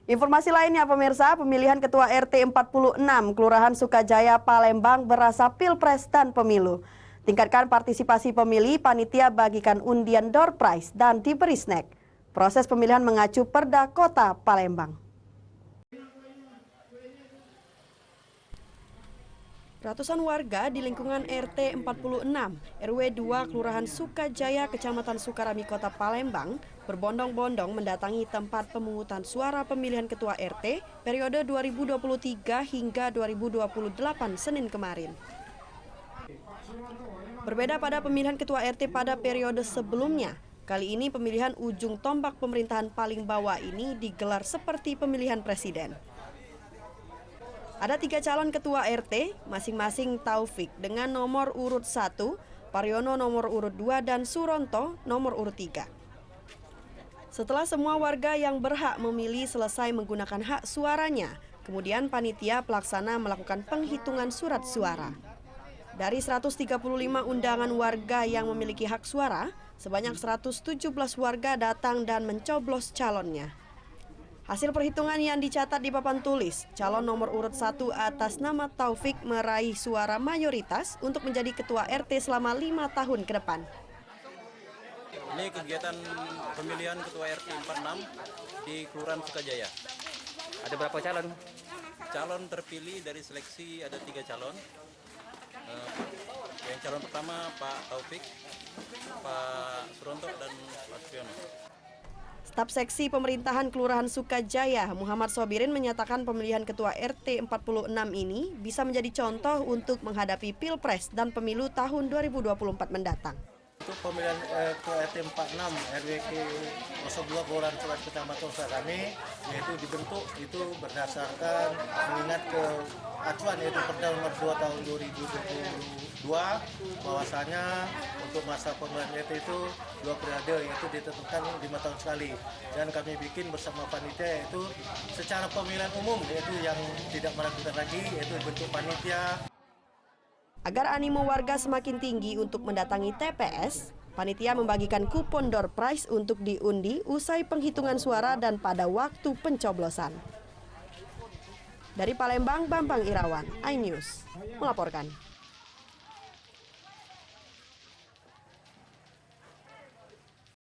Informasi lainnya pemirsa, pemilihan Ketua RT 46 Kelurahan Sukajaya, Palembang berasa Pilpres dan Pemilu. Tingkatkan partisipasi pemilih, panitia bagikan undian door prize dan diberi snack. Proses pemilihan mengacu Perda Kota Palembang. Ratusan warga di lingkungan RT 46, RW 2 Kelurahan Sukajaya, Kecamatan Sukarami, Kota Palembang, berbondong-bondong mendatangi tempat pemungutan suara pemilihan Ketua RT periode 2023 hingga 2028 Senin kemarin. Berbeda pada pemilihan Ketua RT pada periode sebelumnya, kali ini pemilihan ujung tombak pemerintahan paling bawah ini digelar seperti pemilihan presiden. Ada 3 calon ketua RT, masing-masing Taufik dengan nomor urut 1, Pariono nomor urut 2, dan Suronto nomor urut 3. Setelah semua warga yang berhak memilih selesai menggunakan hak suaranya, kemudian panitia pelaksana melakukan penghitungan surat suara. Dari 135 undangan warga yang memiliki hak suara, sebanyak 117 warga datang dan mencoblos calonnya. Hasil perhitungan yang dicatat di papan tulis, calon nomor urut 1 atas nama Taufik meraih suara mayoritas untuk menjadi ketua RT selama 5 tahun ke depan. Ini kegiatan pemilihan ketua RT 46 di Kelurahan Sukajaya. Ada berapa calon? Calon terpilih dari seleksi ada 3 calon. Yang calon pertama Pak Taufik, Pak Suronto, dan Pak Pariono. Staf Seksi Pemerintahan Kelurahan Sukajaya, Muhammad Sobirin menyatakan pemilihan Ketua RT 46 ini bisa menjadi contoh untuk menghadapi Pilpres dan Pemilu tahun 2024 mendatang. Untuk pemilihan Ketua RT 46 RWK 02 Kelurahan Kecamatan Sukarami, yaitu dibentuk itu berdasarkan mengingat ke acuan yaitu Perda nomor 2 tahun 2022 bahwasanya untuk masa pemilihan RT itu 2 periode, yaitu ditentukan 5 tahun sekali, dan kami bikin bersama panitia yaitu secara pemilihan umum, yaitu yang tidak meragukan lagi, yaitu bentuk panitia. Agar animo warga semakin tinggi untuk mendatangi TPS, panitia membagikan kupon door prize untuk diundi usai penghitungan suara dan pada waktu pencoblosan. Dari Palembang, Bambang Irawan, iNews melaporkan.